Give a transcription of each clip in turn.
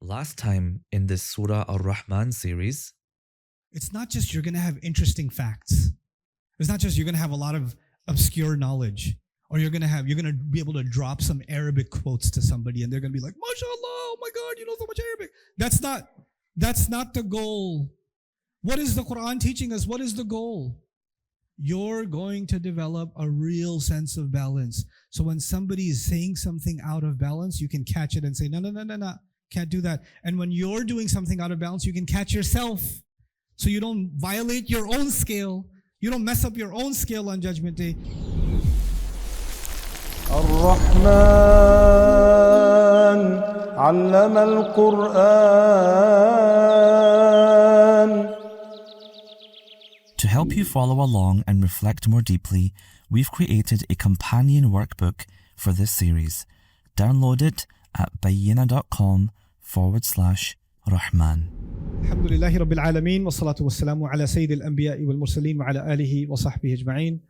Last time in this Surah Ar-Rahman series, it's not just you're going to have interesting facts. It's not just you're going to have a lot of obscure knowledge, or you're going to be able to drop some Arabic quotes to somebody and they're going to be like, MashaAllah, oh my God, you know so much Arabic. That's not the goal. What is the Quran teaching us? What is the goal? You're going to develop a real sense of balance. So when somebody is saying something out of balance, you can catch it and say, no, can't do that. And when you're doing something out of balance, you can catch yourself. So you don't violate your own scale. You don't mess up your own scale on Judgment Day. Ar-Rahman allama al-Qur'an. To help you follow along and reflect more deeply, we've created a companion workbook for this series. Download it at bayyina.com/Rahman. Alhamdulillahi Rabbil Alameen, wassalatu wassalamu ala Sayyidil Anbiya'i wal Mursaleen wa ala alihi wa sahbihi ajma'een.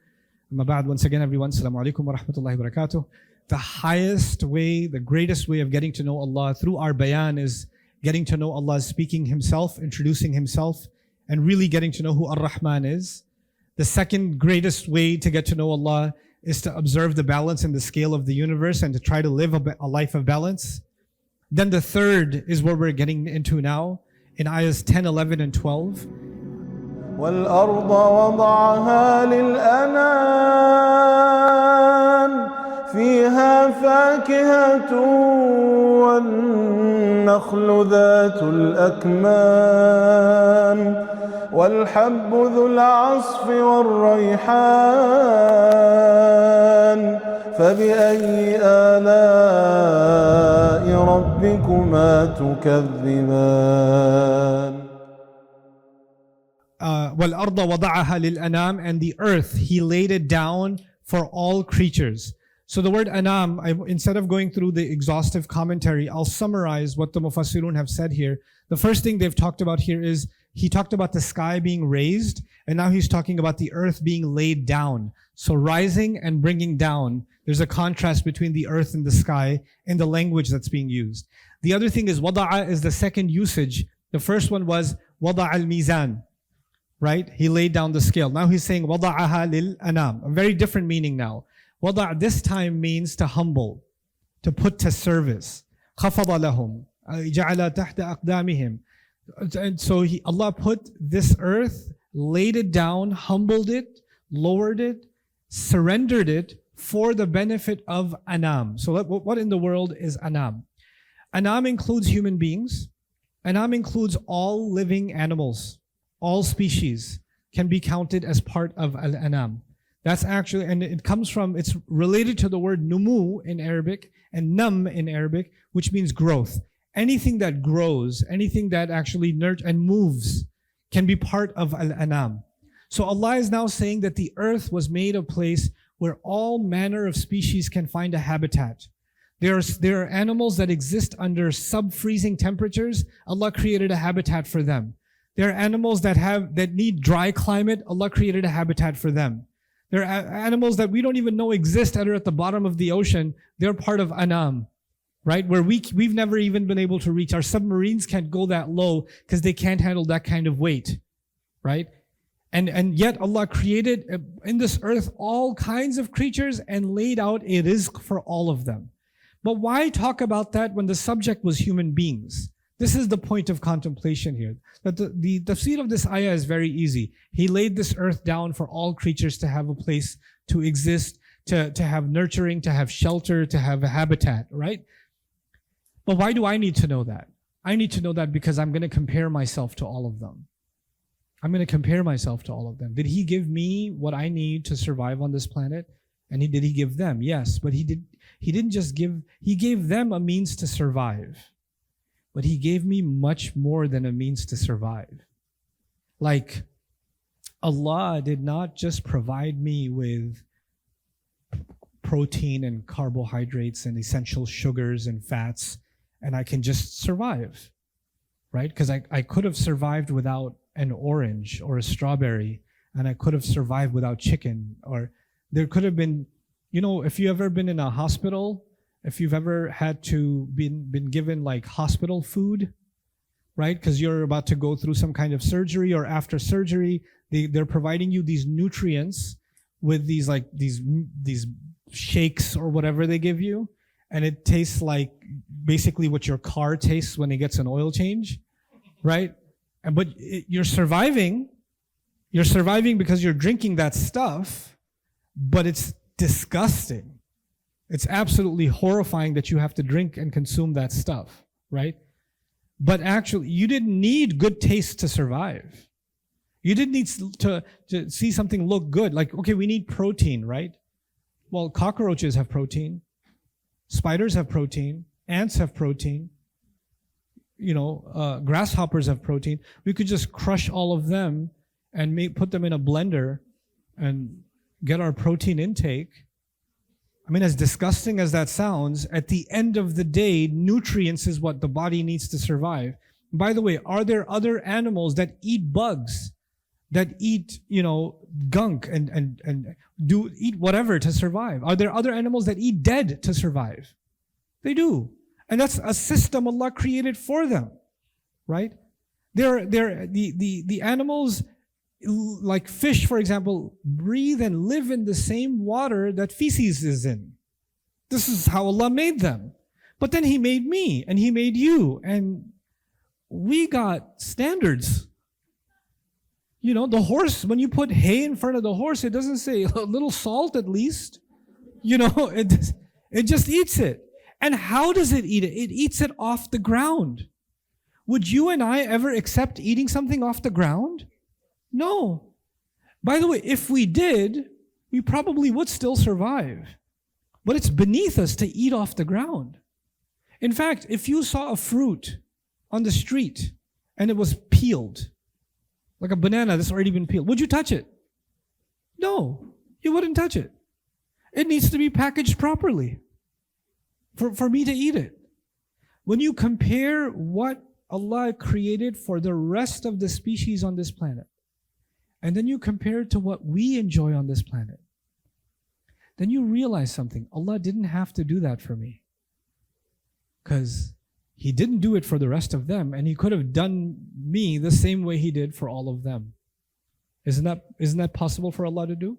Amma ba'd, once again everyone, assalamu alaikum wa rahmatullahi wa barakatuh. The highest way, the greatest way of getting to know Allah through our bayan is getting to know Allah speaking Himself, introducing Himself, and really getting to know who Ar-Rahman is. The second greatest way to get to know Allah is to observe the balance and the scale of the universe and to try to live a life of balance. Then the third is what we're getting into now in ayahs 10, 11, and 12. وَالْأَرْضَ وَضَعَهَا لِلْأَنَامِ فِيهَا فَاكِهَةٌ وَالنَّخْلُ ذَاتُ الْأَكْمَامِ وَالْحَبُّ ذُو الْعَصْفِ وَالرَّيْحَانِ فَبِأَيِّ آلَاءِ رَبِّكُمَا تُكَذِّبَانِ. وَالْأَرْضَ وَضَعَهَا لِلْأَنَامِ, and the earth, He laid it down for all creatures. So the word anam, instead of going through the exhaustive commentary, I'll summarize what the Mufassirun have said here. The first thing they've talked about here is, He talked about the sky being raised, and now He's talking about the earth being laid down. So rising and bringing down, there's a contrast between the earth and the sky in the language that's being used. The other thing is, wada'a is the second usage. The first one was wada'a al-mizan, right? He laid down the scale. Now He's saying wada'aha lil-anam, a very different meaning now. Wada' this time means to humble, to put to service. خَفَضَ لَهُمْ جَعَلَ تَحْتَ أَقْدَامِهِمْ. And so Allah put this earth, laid it down, humbled it, lowered it, surrendered it for the benefit of anam. So what in the world is anam? Anam includes human beings. Anam includes all living animals. All species can be counted as part of Al-Anam. That's actually, and it comes from, it's related to the word numu in Arabic and nam in Arabic, which means growth. Anything that grows, anything that actually nurtures and moves can be part of Al-Anam. So Allah is now saying that the earth was made a place where all manner of species can find a habitat. There are animals that exist under sub-freezing temperatures. Allah created a habitat for them. There are animals that need dry climate. Allah created a habitat for them. There are animals that we don't even know exist that are at the bottom of the ocean. They're part of Anam, right? Where we've never even been able to reach. Our submarines can't go that low because they can't handle that kind of weight, right? And yet Allah created in this earth all kinds of creatures and laid out a rizq for all of them. But why talk about that when the subject was human beings? This is the point of contemplation here. That the tafsir of this ayah is very easy. He laid this earth down for all creatures to have a place to exist, to have nurturing, to have shelter, to have a habitat, right? But why do I need to know that? I need to know that because I'm going to compare myself to all of them. I'm going to compare myself to all of them. Did He give me what I need to survive on this planet? And did He give them? Yes, but He didn't just give, He gave them a means to survive. But He gave me much more than a means to survive. Like, Allah did not just provide me with protein and carbohydrates and essential sugars and fats, and I can just survive, right? Because I could have survived without an orange or a strawberry, and I could have survived without chicken, or there could have been, if you ever been in a hospital if you've ever had to been given like hospital food, right? Because you're about to go through some kind of surgery, or after surgery, they're providing you these nutrients with these shakes or whatever they give you, and it tastes like basically what your car tastes when it gets an oil change, right? But you're surviving. You're surviving because you're drinking that stuff, but it's disgusting. It's absolutely horrifying that you have to drink and consume that stuff, right? But actually, you didn't need good taste to survive. You didn't need to see something look good. Like, okay, we need protein, right? Well, cockroaches have protein. Spiders have protein. Ants have protein. Grasshoppers have protein. We could just crush all of them and put them in a blender and get our protein intake. I mean, as disgusting as that sounds, at the end of the day, nutrients is what the body needs to survive. By the way, are there other animals that eat bugs, that eat, gunk and eat whatever to survive? Are there other animals that eat dead to survive? They do. And that's a system Allah created for them, right? The animals, like fish, for example, breathe and live in the same water that feces is in. This is how Allah made them. But then He made me and He made you, and we got standards. The horse, when you put hay in front of the horse, it doesn't say a little salt at least. It just eats it. And how does it eat it? It eats it off the ground. Would you and I ever accept eating something off the ground? No. By the way, if we did, we probably would still survive. But it's beneath us to eat off the ground. In fact, if you saw a fruit on the street and it was peeled, like a banana that's already been peeled, would you touch it? No, you wouldn't touch it. It needs to be packaged properly for me to eat it. When you compare what Allah created for the rest of the species on this planet, and then you compare it to what we enjoy on this planet, then you realize something. Allah didn't have to do that for me, because He didn't do it for the rest of them, and He could have done me the same way He did for all of them. Isn't that possible for Allah to do?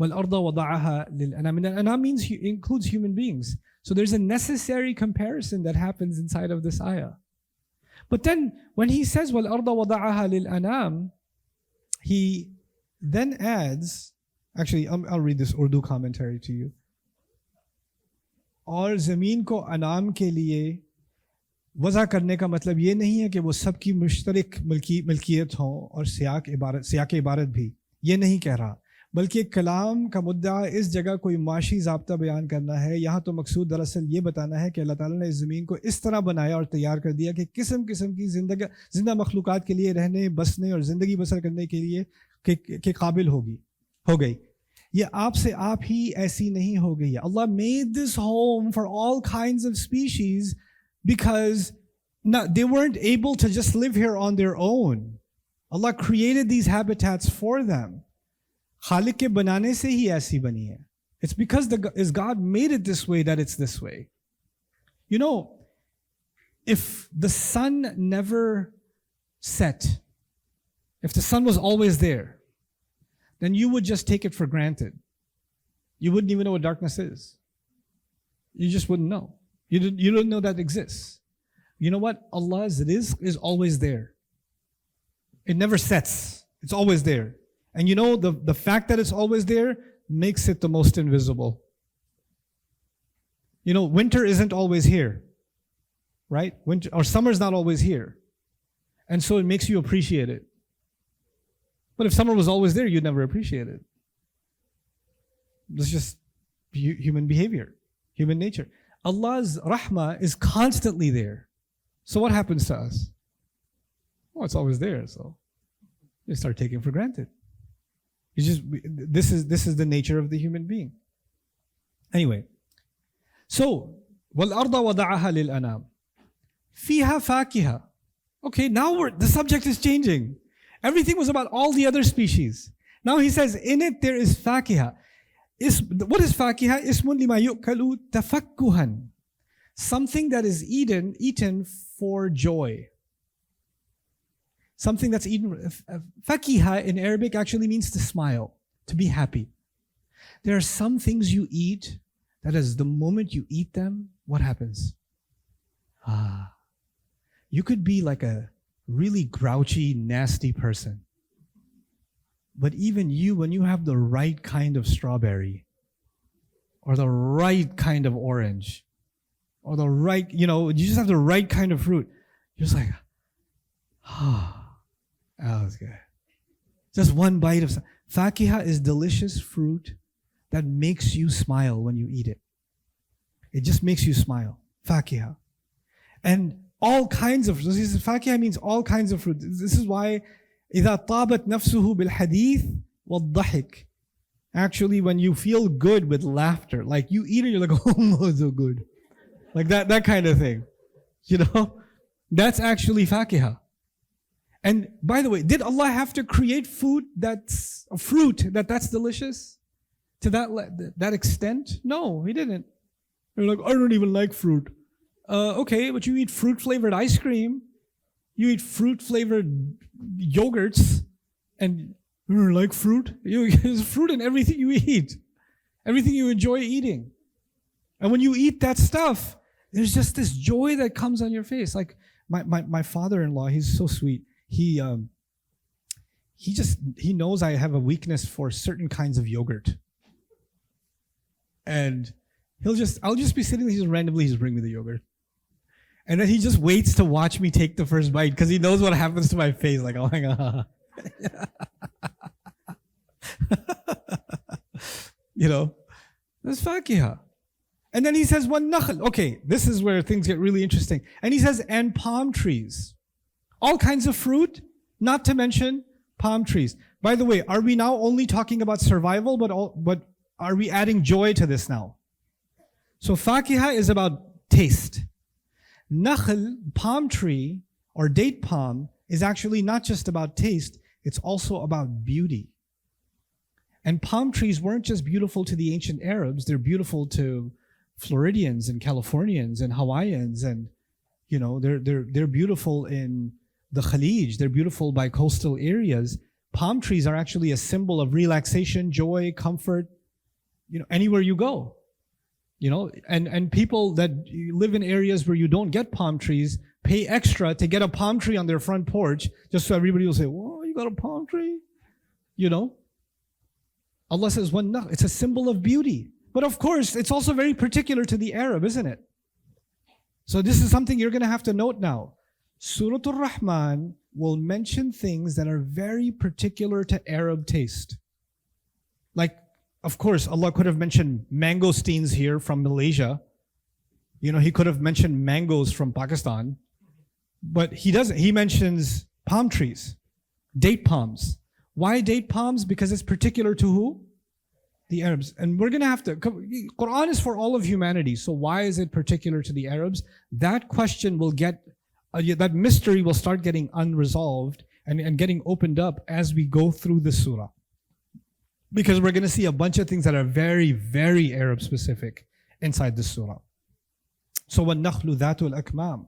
وَالْأَرْضَ وَضَعَهَا لِلْأَنَامِ. Al-Anam includes human beings. So there's a necessary comparison that happens inside of this ayah. But then when He says وَالْأَرْضَ وَضَعَهَا لِلْأَنَامِ, He then adds, actually I'll read this Urdu commentary to you. और ज़मीन को अनाम के लिए वज़ा करने का मतलब ये नहीं है कि वो सबकी मुश्तरक मिल्कियत हो और सियाक इबारत भी, ये नहीं कह रहा, बल्कि कलाम का मुद्दा इस जगह कोई माशी ज़ाब्ता बयान करना है। यहाँ तो मकसूद दरअसल ये बताना है कि अल्लाह ताला ने इस ज़मीन को इस तरह बनाया और तैयार कर दिया कि किस्म किस्म की जिंदा मखलूक़ात के लिए रहने, बसने और ज़िंदगी बसर करने के लिए के काबिल हो गई। ये आपसे आप ही ऐसी नहीं हो गई है। Allah made this home for all kinds of species because they weren't able to just live here on their own. Allah created these habitats for them. खालिक के बनाने से ही ऐसी बनी है. It's because God made it this way that it's this way. If the sun never set, if the sun was always there, then you would just take it for granted. You wouldn't even know what darkness is. You just wouldn't know. You don't know that exists. You know what? Allah's rizq is always there. It never sets. It's always there. And the fact that it's always there makes it the most invisible. Winter isn't always here, right? Winter or summer's not always here. And so it makes you appreciate it. But if summer was always there, you'd never appreciate it. It's just human behavior, human nature. Allah's rahmah is constantly there. So what happens to us? Well, it's always there, so you start taking it for granted. This is the nature of the human being. Anyway, so وَالْأَرْضَ وَضَعَهَا لِلْأَنَامِ فِيهَا فَاكِهَةٌ. Okay, now the subject is changing. Everything was about all the other species. Now He says, in it there is fakiha. What is fakiha? Ismun lima yu'kalu tafakkuhan. Something that is eaten for joy. Something that's eaten. Fakiha in Arabic actually means to smile, to be happy. There are some things you eat that is the moment you eat them, what happens? You could be like a really grouchy, nasty person. But even you, when you have the right kind of strawberry, or the right kind of orange, or the right, you just have the right kind of fruit, you're just like, that was good. Just one bite of something. Fakiha is delicious fruit that makes you smile when you eat it. It just makes you smile. Fakiha. And all kinds of fruit. Fakiha means all kinds of fruit. This is why إِذَا طَابَتْ نَفْسُهُ بِالْحَدِيثِ وَالضَّحِكِ. Actually, when you feel good with laughter, like you eat it, you're like, oh, so good. Like that kind of thing. That's actually fakiha. And by the way, did Allah have to create fruit that's delicious to that extent? No, He didn't. You're like, I don't even like fruit. Okay, but you eat fruit-flavored ice cream. You eat fruit-flavored yogurts, and you don't like fruit. There's fruit in everything you eat, everything you enjoy eating. And when you eat that stuff, there's just this joy that comes on your face. Like my father-in-law, he's so sweet. He knows I have a weakness for certain kinds of yogurt. And I'll just be sitting there, he'll randomly bring me the yogurt. And then he just waits to watch me take the first bite because he knows what happens to my face. Like, oh my God. That's fakiha. And then he says, one nakhl. Okay, this is where things get really interesting. And he says, and palm trees. All kinds of fruit, not to mention palm trees. By the way, are we now only talking about survival, but are we adding joy to this now? So fakiha is about taste. Nakhl, palm tree, or date palm, is actually not just about taste, it's also about beauty. And palm trees weren't just beautiful to the ancient Arabs, they're beautiful to Floridians and Californians and Hawaiians, and they're beautiful in the Khalij, they're beautiful by coastal areas. Palm trees are actually a symbol of relaxation, joy, comfort, anywhere you go. And people that live in areas where you don't get palm trees pay extra to get a palm tree on their front porch just so everybody will say, whoa, you got a palm tree? Allah says, it's a symbol of beauty. But of course, it's also very particular to the Arab, isn't it? So this is something you're going to have to note now. Surat Ar-Rahman will mention things that are very particular to Arab taste. Like, of course, Allah could have mentioned mangosteens here from Malaysia. He could have mentioned mangoes from Pakistan. But He doesn't. He mentions palm trees, date palms. Why date palms? Because it's particular to who? The Arabs. And we're going to have to, Quran is for all of humanity. So why is it particular to the Arabs? That question will get, that mystery will start getting unresolved and getting opened up as we go through the surah. Because we're going to see a bunch of things that are very, very Arab specific inside the surah. So وَالنَّخْلُ ذَاتُ الْأَكْمَامِ.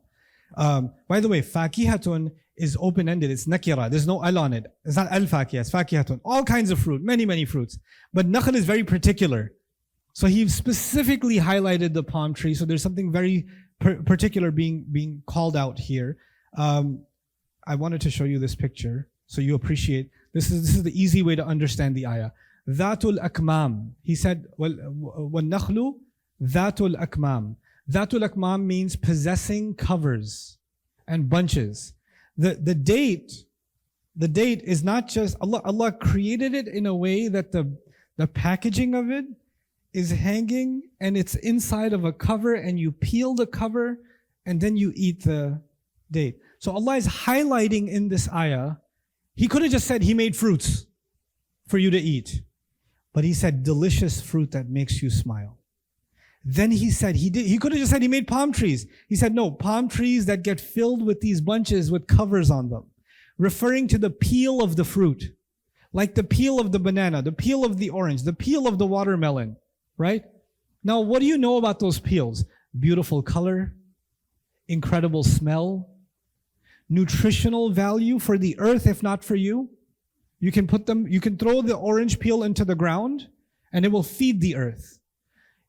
By the way, fakihatun is open-ended. It's nakira. There's no al on it. It's not al-fakiyah. It's fakihatun. All kinds of fruit. Many, many fruits. But nakhl is very particular. So he specifically highlighted the palm tree. So there's something very particular being called out here. I wanted to show you this picture so you appreciate. This is the easy way to understand the ayah. Dhatul akmam. He said, وَالنَّخْلُ dhatul akmam. Dhatul akmam means possessing covers and bunches. The date is not just, Allah created it in a way that the packaging of it is hanging and it's inside of a cover, and you peel the cover and then you eat the date. So Allah is highlighting in this ayah, He could have just said He made fruits for you to eat. But He said delicious fruit that makes you smile. Then He said, He could have just said He made palm trees. He said, no, palm trees that get filled with these bunches with covers on them, referring to the peel of the fruit. like the peel of the banana, the peel of the orange, the peel of the watermelon, right? Now, what do you know about those peels? Beautiful color, incredible smell, nutritional value for the earth, if not for you. You can throw the orange peel into the ground and it will feed the earth.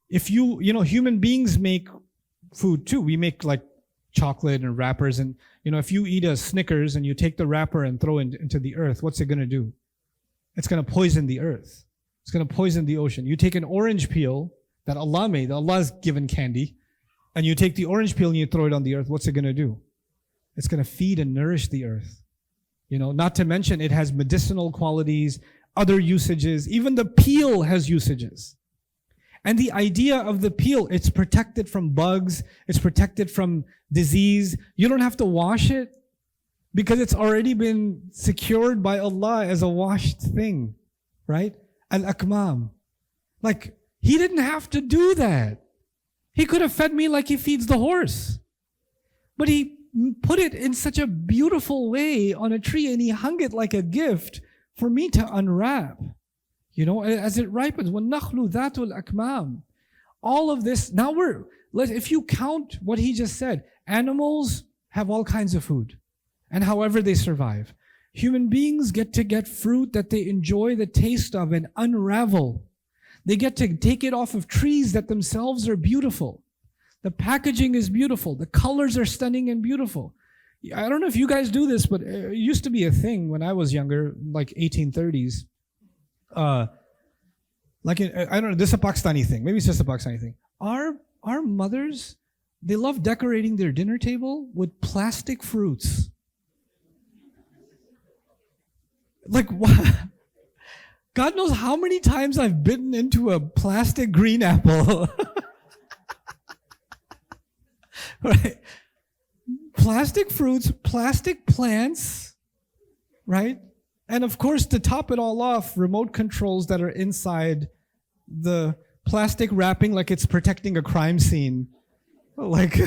If human beings make food too. We make like chocolate and wrappers, and if you eat a Snickers and you take the wrapper and throw it into the earth, what's it going to do? It's going to poison the earth. It's going to poison the ocean. You take an orange peel that Allah made, Allah's given candy, and you take the orange peel and you throw it on the earth, what's it going to do? It's going to feed and nourish the earth. Not to mention it has medicinal qualities, other usages. Even the peel has usages. And the idea of the peel, it's protected from bugs, it's protected from disease. You don't have to wash it because it's already been secured by Allah as a washed thing, right? Al-Akmam. Like, He didn't have to do that. He could have fed me like He feeds the horse. But He put it in such a beautiful way on a tree and He hung it like a gift for me to unwrap. As it ripens, وَالنَّخْلُ ذَاتُ الْأَكْمَامِ. All of this, now if you count what he just said, animals have all kinds of food, and however they survive. Human beings get to get fruit that they enjoy the taste of and unravel. They get to take it off of trees that themselves are beautiful. The packaging is beautiful. The colors are stunning and beautiful. I don't know if you guys do this, but it used to be a thing when I was younger, like 1830s. I don't know, this is a Pakistani thing. Maybe it's just a Pakistani thing. Our mothers, they love decorating their dinner table with plastic fruits. Like, what? God knows how many times I've bitten into a plastic green apple. Right? Plastic fruits, plastic plants, right? And of course, to top it all off, remote controls that are inside the plastic wrapping like it's protecting a crime scene. Like,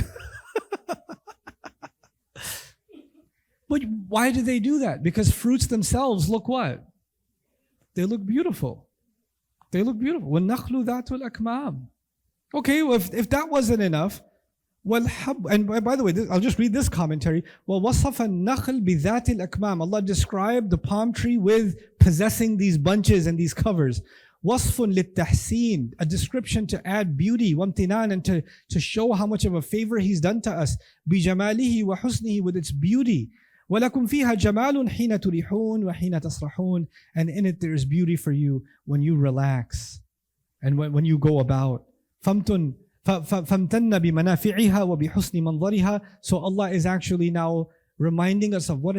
but why do they do that? Because fruits themselves look what? They look beautiful. They look beautiful. وَالنَّخْلُ ذَاتُ الْأَكْمَامِ. Okay, well, if that wasn't enough, and by the way, I'll just read this commentary. وَوَصَفَ النَّخْلِ بِذَاتِ الْأَكْمَامِ. Allah described the palm tree with possessing these bunches and these covers. وَصْفٌ لِلتَّحْسِينِ. A description to add beauty, وَامْتِنَانٍ, and to show how much of a favor He's done to us. بِجَمَالِهِ وَحُسْنِهِ, with its beauty. وَلَكُمْ فِيهَا جَمَالٌ حِينَ تُرِحُونَ وَحِينَ تَسْرَحُونَ. And in it there is beauty for you when you relax and when you go about. فَامْتَنَّ بِمَنَافِعِهَا وَبِحُسْنِ مَنْظَرِهَا. So Allah is actually now reminding us of what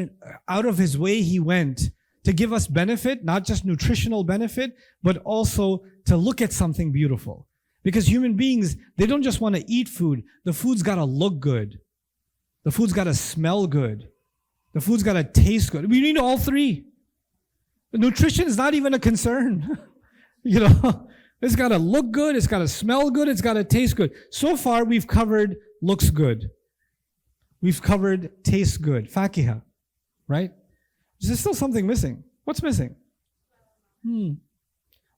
out of His way He went to give us benefit, not just nutritional benefit, but also to look at something beautiful. Because human beings, they don't just want to eat food. The food's got to look good. The food's got to smell good. The food's got to taste good. We need all three. Nutrition is not even a concern. It's got to look good, it's got to smell good, it's got to taste good. So far, we've covered looks good. We've covered tastes good. Fakiha, right? There's still something missing. What's missing? وَالْحَبُّ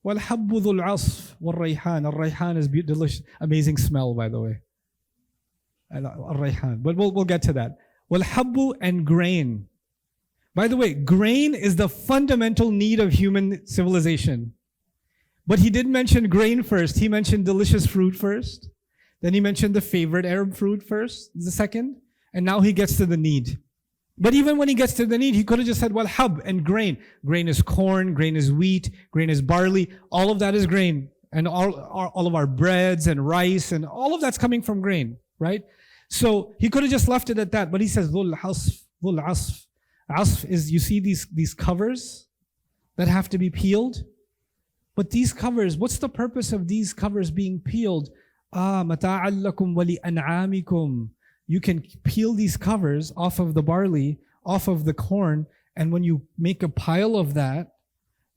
ذُو الْعَصْفِ وَالرَّيْحَانِ. Ar-Rayhan is delicious, amazing smell, by the way. Ar-Rayhan. But we'll get to that. وَالْحَبُّ and grain. By the way, grain is the fundamental need of human civilization. But He didn't mention grain first. He mentioned delicious fruit first. Then He mentioned the favorite Arab fruit first, the second. And now He gets to the need. But even when He gets to the need, He could have just said, hub and grain. Grain is corn, grain is wheat, grain is barley. All of that is grain. And all of our breads and rice and all of that's coming from grain, right? So He could have just left it at that. But He says, dhul asf. Asf is, you see these covers that have to be peeled? But these covers, what's the purpose of these covers being peeled? مَتَاعًا لَكُمْ وَلِأَنْعَامِكُمْ. You can peel these covers off of the barley, off of the corn, and when you make a pile of that,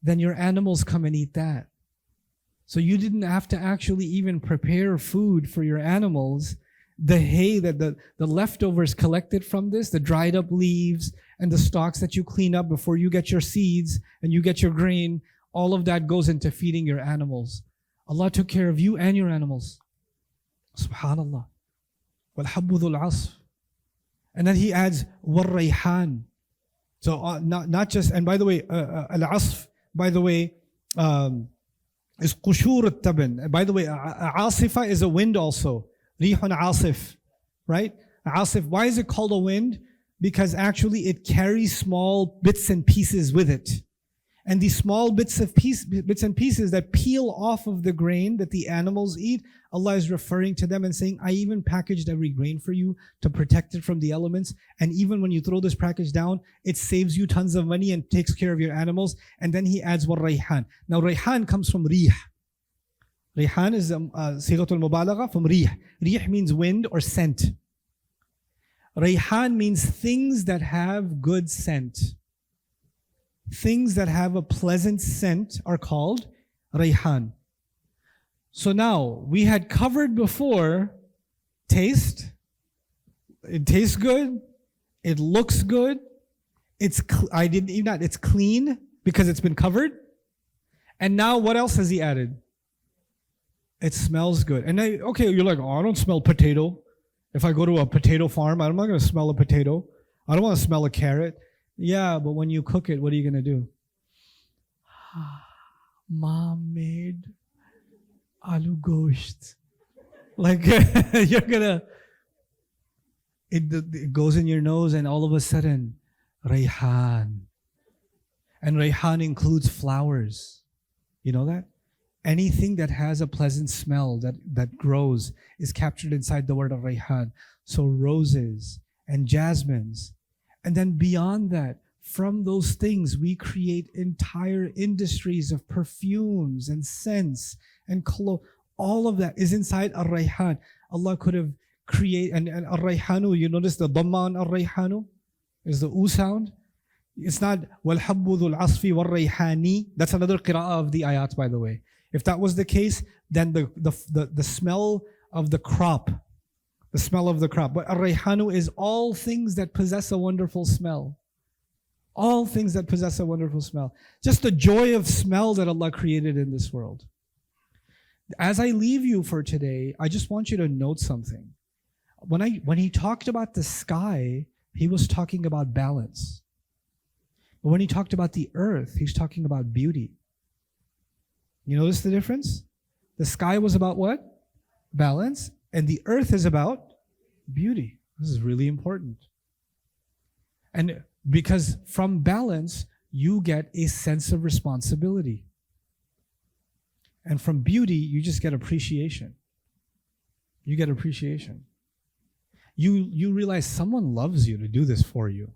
then your animals come and eat that. So you didn't have to actually even prepare food for your animals. The hay, that the leftovers collected from this, the dried up leaves and the stalks that you clean up before you get your seeds and you get your grain, all of that goes into feeding your animals. Allah took care of you and your animals. Subhanallah. وَالْحَبُّ ذُو الْعَصْفِ. And then he adds وَالرَّيْحَانِ. So not just, and by the way, al-asf, by the way, is qushur al-taban. By the way, asifa is a wind also. Rihun asif, right? Asif. Why is it called a wind? Because actually it carries small bits and pieces with it. And these small bits and pieces that peel off of the grain that the animals eat, Allah is referring to them and saying, I even packaged every grain for you to protect it from the elements. And even when you throw this package down, it saves you tons of money and takes care of your animals. And then he adds rayhan. Now rayhan comes from rih. Rayhan is sighatul mubalagha from rih. Rih means wind or scent. Rayhan means things that have good scent. Things that have a pleasant scent are called rayhan. So now, we had covered before taste. It tastes good. It looks good. It's clean because it's been covered. And now what else has he added? It smells good. And you're like, I don't smell potato. If I go to a potato farm, I'm not going to smell a potato. I don't want to smell a carrot. Yeah, but when you cook it, what are you going to do? Mom made aloo gosht. Like, you're going to, it goes in your nose and all of a sudden, rayhan. And rayhan includes flowers. You know that? Anything that has a pleasant smell that grows is captured inside the word of rayhan. So roses and jasmines. And then beyond that, from those things, we create entire industries of perfumes and scents and clothes. All of that is inside Ar-Rayhan. Allah could have created, and Ar-Rayhanu, you notice the dhamma on Ar-Rayhanu is the U sound. It's not وَالْحَبُّ ذُو الْعَصْفِ وَالرَّيْحَانِ. That's another qira'ah of the ayat, by the way. If that was the case, then the smell of the crop, the smell of the crop. But Ar-Rayhanu is all things that possess a wonderful smell. All things that possess a wonderful smell. Just the joy of smell that Allah created in this world. As I leave you for today, I just want you to note something. When he talked about the sky, he was talking about balance. But when he talked about the earth, he's talking about beauty. You notice the difference? The sky was about what? Balance. And the earth is about beauty. This is really important. And because from balance, you get a sense of responsibility. And from beauty, you just get appreciation. You get appreciation. You realize someone loves you to do this for you.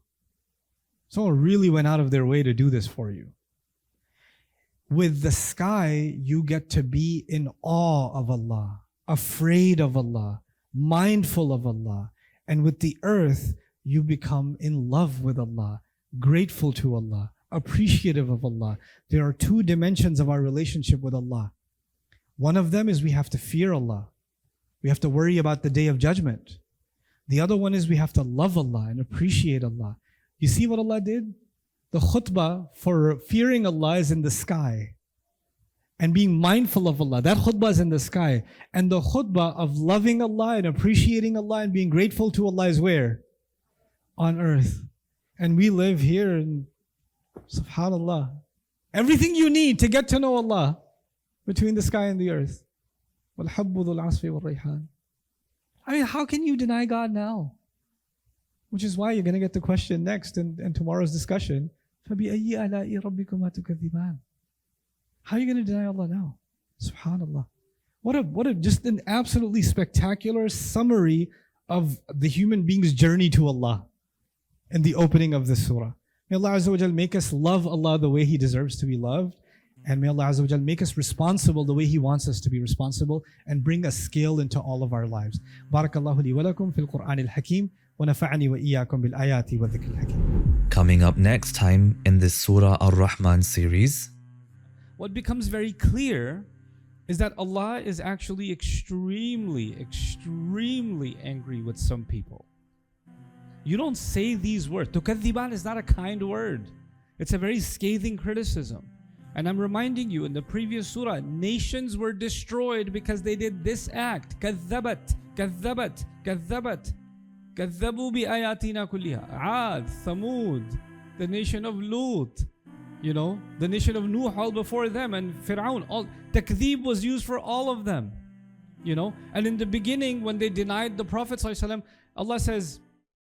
Someone really went out of their way to do this for you. With the sky, you get to be in awe of Allah, afraid of Allah, mindful of Allah. And with the earth, you become in love with Allah, grateful to Allah, appreciative of Allah. There are two dimensions of our relationship with Allah. One of them is we have to fear Allah. We have to worry about the day of judgment. The other one is we have to love Allah and appreciate Allah. You see what Allah did? The khutbah for fearing Allah is in the sky. And being mindful of Allah, that khutbah is in the sky. And the khutbah of loving Allah and appreciating Allah and being grateful to Allah is where? On earth. And we live here in, subhanallah, everything you need to get to know Allah between the sky and the earth. وَالْحَبُّ ذُو الْعَصْفِ وَالرَّيْحَانِ. I mean, how can you deny God now? Which is why you're going to get the question next in tomorrow's discussion. فَبِأَيِّ آلَاءِ رَبِّكُمَا تُكَذِّبَانِ. How are you going to deny Allah now? Subhanallah. What a just an absolutely spectacular summary of the human being's journey to Allah in the opening of this surah. May Allah Azza wa Jal make us love Allah the way He deserves to be loved. And may Allah Azza wa Jal make us responsible the way He wants us to be responsible and bring a scale into all of our lives. Barakallahu li wa lakum fil Qur'an al-Hakim wa nafa'ani wa iyyakum bil ayati wa dhikr al-Hakim. Coming up next time in this Surah Ar-Rahman series. What becomes very clear is that Allah is actually extremely angry with some people. You don't say these words. تُكَذِّبَانِ is not a kind word. It's a very scathing criticism. And I'm reminding you, in the previous surah, nations were destroyed because they did this act. كَذَّبَتْ كَذَّبَتْ كَذَّبَتْ كَذَّبُوا بِآيَاتِنَا كُلِّهَا. Aad, Thamud, the nation of Lut, the nation of Nuh all before them, and Fir'aun. All takdeeb was used for all of them. And in the beginning, when they denied the Prophet ﷺ, Allah says,